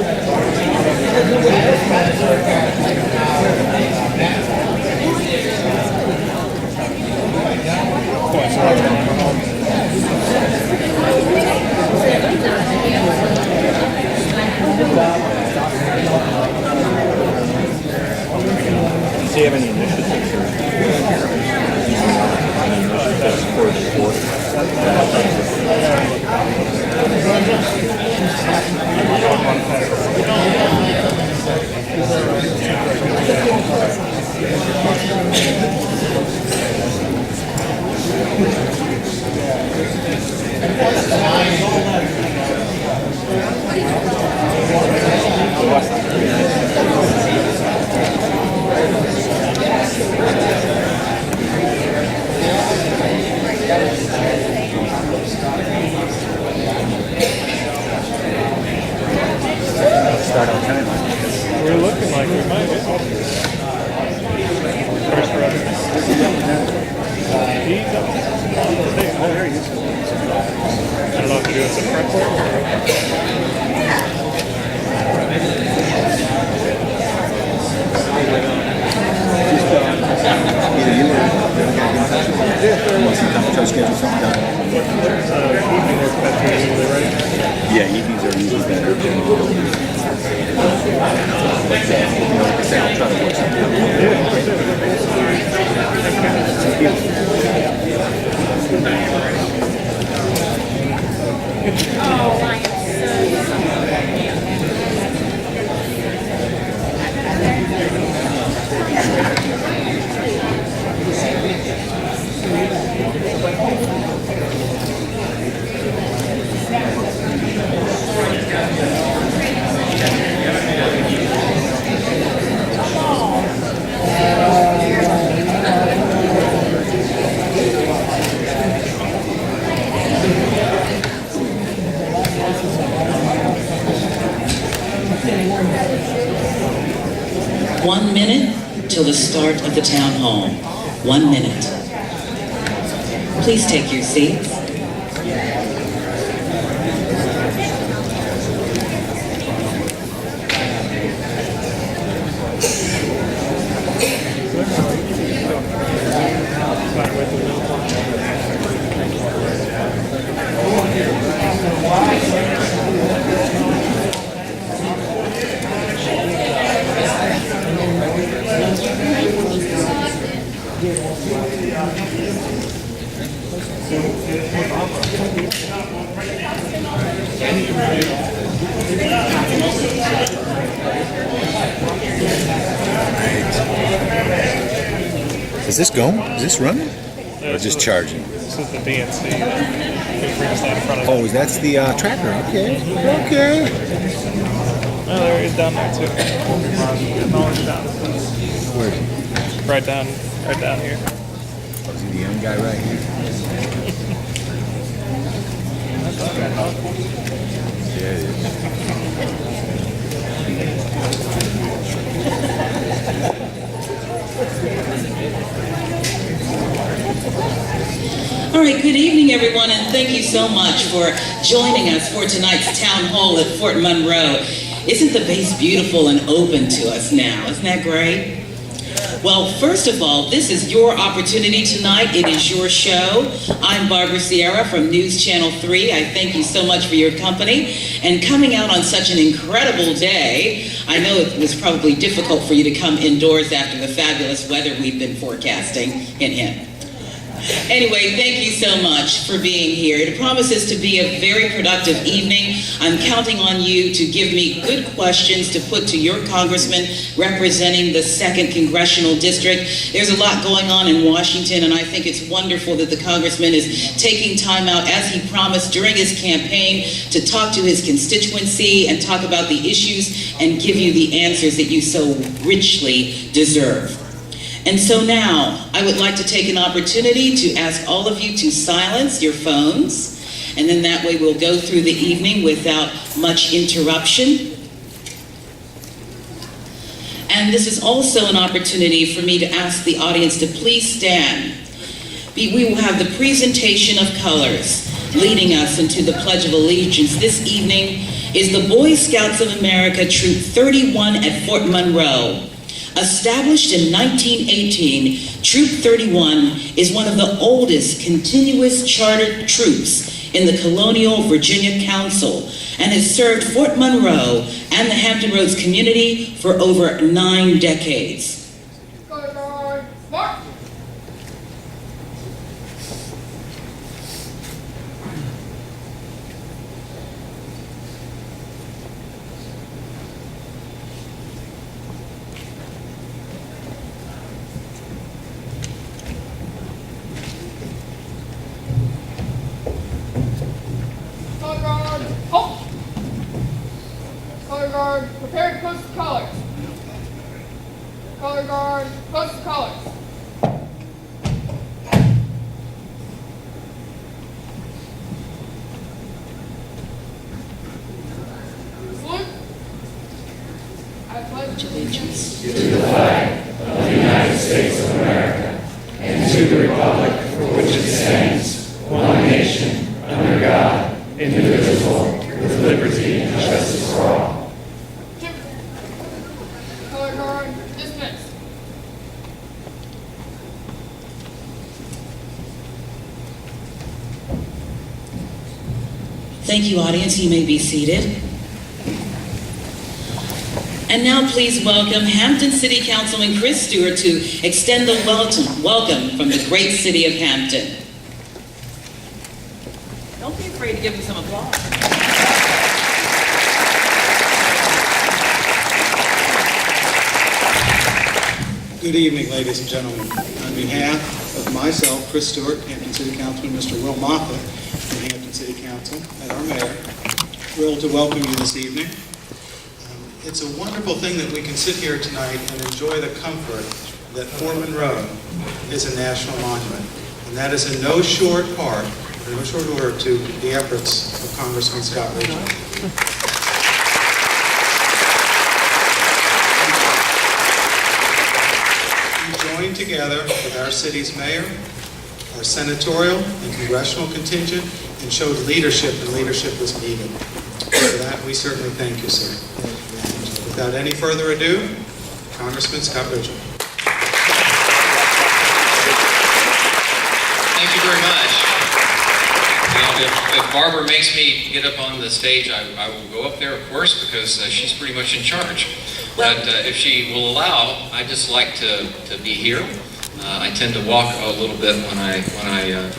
Do you have any initiatives or that's for the fourth? Start on time. We're looking like we might be. First brother. He's up. Oh, there he is. I don't know if you do it as a front Either you or the other guy get in touch with me. Once you try to schedule something done. evening works better usually, right? Yeah, evenings are usually better. Like I said, I'll try to work something out. Thank you. Oh, I am so sorry. One minute till the start of the town hall. 1 minute. Please take your seats. Is this going? Is this running? Or just charging? This is the DNC. Feel free to stand in front of it. Oh, that's the tracker. Okay. Okay. Oh, there he is down there too. Where is he? Right down here. Oh, is he the young guy right here? Yeah, it is. All right, good evening, everyone, and thank you so much for joining us for tonight's town hall at Fort Monroe. Isn't the base beautiful and open to us now? Isn't that great? Well, first of all, this is your opportunity tonight. It is your show. I'm Barbara Sierra from News Channel 3. I thank you so much for your company and coming out on such an incredible day. I know it was probably difficult for you to come indoors after the fabulous weather we've been forecasting. Hint, hint. Anyway, thank you so much for being here. It promises to be a very productive evening. I'm counting on you to give me good questions to put to your congressman representing the 2nd Congressional District. There's a lot going on in Washington, and I think it's wonderful that the congressman is taking time out, as he promised during his campaign, to talk to his constituency and talk about the issues and give you the answers that you so richly deserve. And so now, I would like to take an opportunity to ask all of you to silence your phones, and then that way we'll go through the evening without much interruption. And this is also an opportunity for me to ask the audience to please stand. We will have the presentation of colors leading us into the Pledge of Allegiance this evening, is the Boy Scouts of America Troop 31 at Fort Monroe. Established in 1918, Troop 31 is one of the oldest continuous chartered troops in the colonial Virginia Council and has served Fort Monroe and the Hampton Roads community for over 9 decades. Mark! Color guard, halt! Color guard, prepare to post the colors. Color guard, post the colors. Salute. I pledge allegiance To the flag of the United States of America and to the republic for which it stands, one nation, under God, indivisible, with liberty and justice for all. color guard, dismiss. Thank you, audience. You may be seated. And now please welcome Hampton City Councilman Chris Stewart to extend the welcome from the great city of Hampton. Don't be afraid to give him some applause. Good evening, ladies and gentlemen. On behalf of myself, Chris Stewart, Hampton City Councilman, Mr. Will Moffett from Hampton City Council, and our mayor, thrilled to welcome you this evening. It's a wonderful thing that we can sit here tonight and enjoy the comfort that Fort Monroe is a national monument. And that is in no short part, or no short order, to the efforts of Congressman Scott Rigell. We joined together with our city's mayor, our senatorial and congressional contingent, and showed leadership, and leadership was needed. For that, we certainly thank you, sir. And without any further ado, Congressman Scott Rigell. Thank you very much. You know, if Barbara makes me get up on the stage, I will go up there, of course, because she's pretty much in charge. But if she will allow, I just like to be here. I tend to walk a little bit when I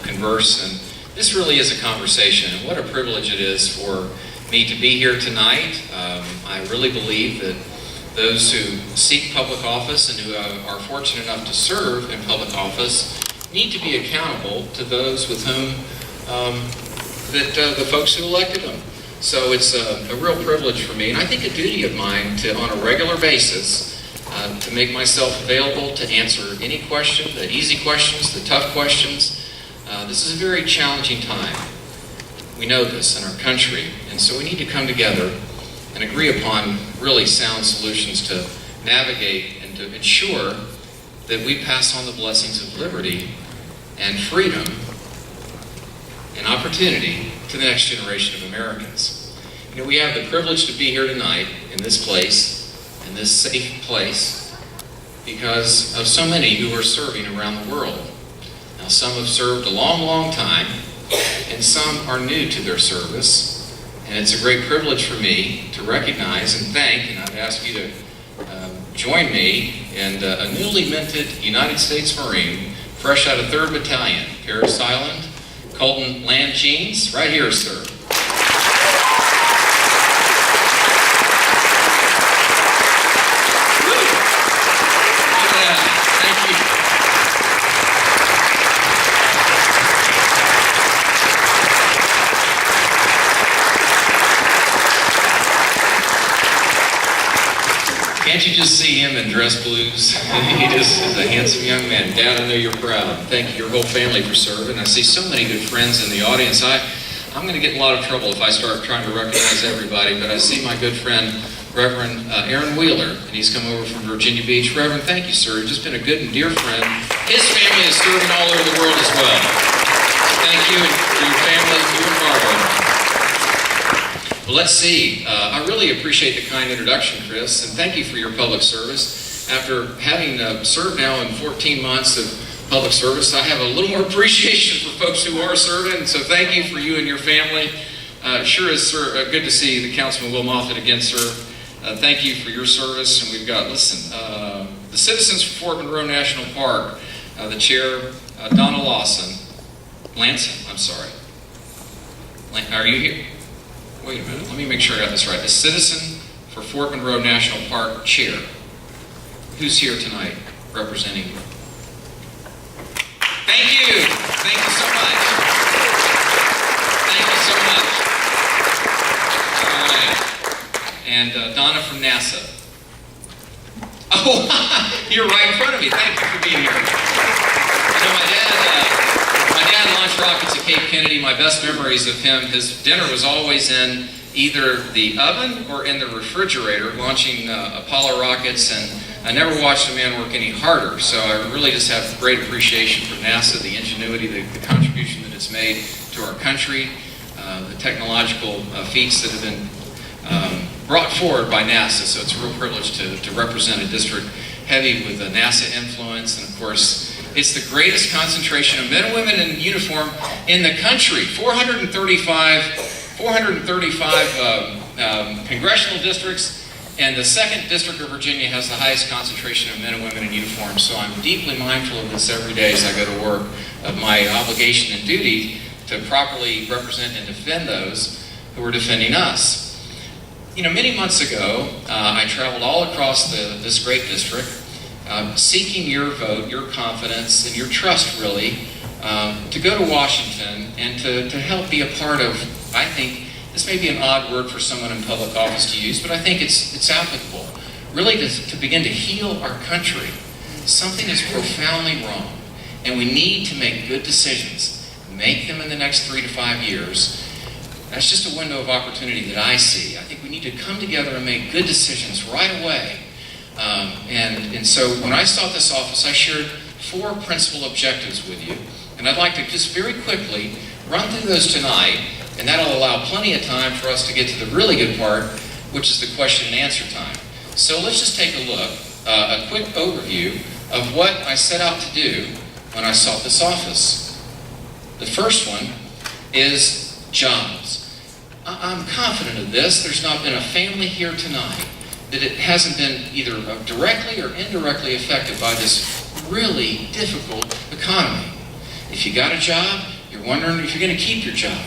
converse, and this really is a conversation. And what a privilege it is for me to be here tonight. I really believe that those who seek public office and who are fortunate enough to serve in public office need to be accountable to those with whom the folks who elected them. So it's a real privilege for me, and I think a duty of mine to, on a regular basis, to make myself available to answer any question, the easy questions, the tough questions. This is a very challenging time. We know this in our country, and so we need to come together and agree upon really sound solutions to navigate and to ensure that we pass on the blessings of liberty and freedom and opportunity to the next generation of Americans. You know, we have the privilege to be here tonight in this place, in this safe place, because of so many who are serving around the world. Now, some have served a long, long time, and some are new to their service. And it's a great privilege for me to recognize and thank, and I'd ask you to join me in a newly minted United States Marine, fresh out of 3rd Battalion, Paris Island, Colton Land Jeans, right here, sir. Can't you just see him in dress blues? He just is a handsome young man. Dad, I know you're proud. Thank you, your whole family, for serving. I see so many good friends in the audience. I'm going to get in a lot of trouble if I start trying to recognize everybody, but I see my good friend, Reverend Aaron Wheeler, and he's come over from Virginia Beach. Reverend, thank you, sir. You've just been a good and dear friend. His family is serving all over the world as well. Thank you and your family, you and Barbara. Well, let's see. I really appreciate the kind introduction, Chris, and thank you for your public service. After having served now in 14 months of public service, I have a little more appreciation for folks who are serving, so thank you for you and your family. Sure is good to see the Councilman Will Moffitt again, sir. Thank you for your service, and we've got, listen, the citizens for Fort Monroe National Park, the chair, Donna Lawson, Lanson, I'm sorry. Are you here? Wait a minute, let me make sure I got this right. The citizen for Fort Monroe National Park chair. Who's here tonight representing you? Thank you. Thank you so much. Thank you so much. All right. And Donna from NASA. Oh, you're right in front of me. Thank you for being here. You know, my dad launched rockets at Cape Kennedy. My best memories of him, his dinner was always in either the oven or in the refrigerator, launching Apollo rockets, and I never watched a man work any harder. So I really just have great appreciation for NASA, the ingenuity, the contribution that it's made to our country, the technological feats that have been brought forward by NASA. So it's a real privilege to represent a district heavy with a NASA influence, and of course, it's the greatest concentration of men and women in uniform in the country. 435 congressional districts, and the 2nd District of Virginia has the highest concentration of men and women in uniform. So I'm deeply mindful of this every day as I go to work, of my obligation and duty to properly represent and defend those who are defending us. You know, many months ago, I traveled all across this great district, seeking your vote, your confidence, and your trust, really, to go to Washington and to help be a part of, I think, this may be an odd word for someone in public office to use, but I think it's applicable, really to begin to heal our country. Something is profoundly wrong, and we need to make good decisions, make them in the next 3 to 5 years. That's just a window of opportunity that I see. I think we need to come together and make good decisions right away. And so when I sought this office, I shared 4 principal objectives with you. And I'd like to just very quickly run through those tonight, and that'll allow plenty of time for us to get to the really good part, which is the question and answer time. So let's just take a look, a quick overview of what I set out to do when I sought this office. The first one is jobs. I'm confident of this. There's not been a family here tonight that it hasn't been either directly or indirectly affected by this really difficult economy. If you got a job, you're wondering if you're going to keep your job.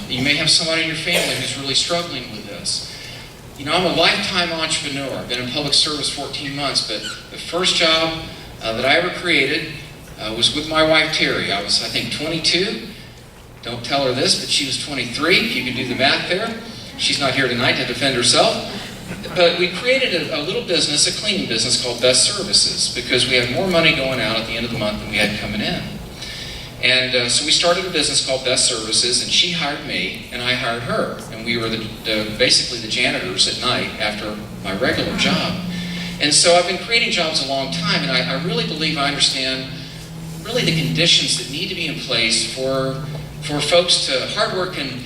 You may have somebody in your family who's really struggling with this. You know, I'm a lifetime entrepreneur. I've been in public service 14 months, but the first job that I ever created was with my wife, Terry. I was, I think, 22. Don't tell her this, but she was 23. If you can do the math there. She's not here tonight to defend herself. But we created a little business, a cleaning business called Best Services, because we had more money going out at the end of the month than we had coming in. And so we started a business called Best Services, and she hired me, and I hired her. And we were basically the janitors at night after my regular job. And so I've been creating jobs a long time, and I really believe I understand really the conditions that need to be in place for folks to hardworking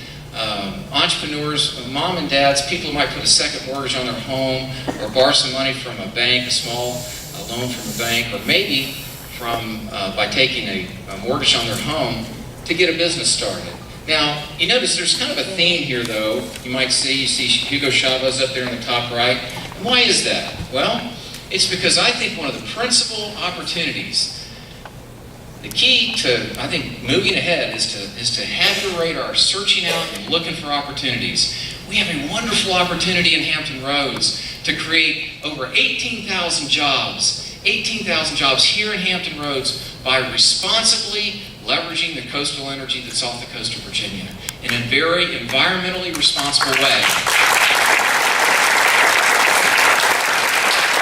entrepreneurs, mom and dads, people who might put a second mortgage on their home or borrow some money from a bank, a small loan from a bank, or maybe by taking a mortgage on their home to get a business started. Now, you notice there's kind of a theme here, though. You see Hugo Chavez up there in the top right. And why is that? Well, it's because I think one of the principal opportunities, the key to, I think, moving ahead is to have your radar searching out and looking for opportunities. We have a wonderful opportunity in Hampton Roads to create over 18,000 jobs. 18,000 jobs here in Hampton Roads by responsibly leveraging the coastal energy that's off the coast of Virginia in a very environmentally responsible way.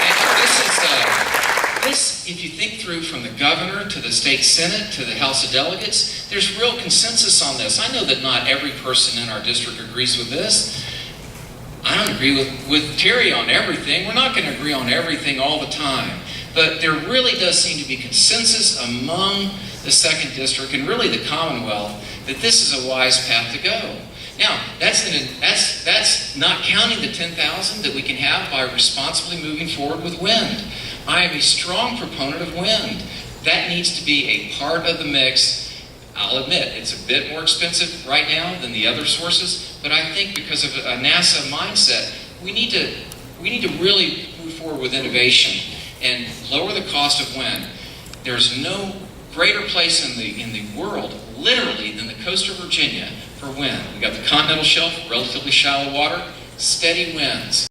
And this, if you think through from the governor to the state senate to the House of Delegates, there's real consensus on this. I know that not every person in our district agrees with this. I don't agree with Terry on everything. We're not going to agree on everything all the time. But there really does seem to be consensus among the 2nd District and really the Commonwealth that this is a wise path to go. Now, that's not counting the 10,000 that we can have by responsibly moving forward with wind. I am a strong proponent of wind. That needs to be a part of the mix. I'll admit, it's a bit more expensive right now than the other sources, but I think because of a NASA mindset, we need to really move forward with innovation and lower the cost of wind. There's no greater place in the world, literally, than the coast of Virginia for wind. We've got the continental shelf, relatively shallow water, steady winds.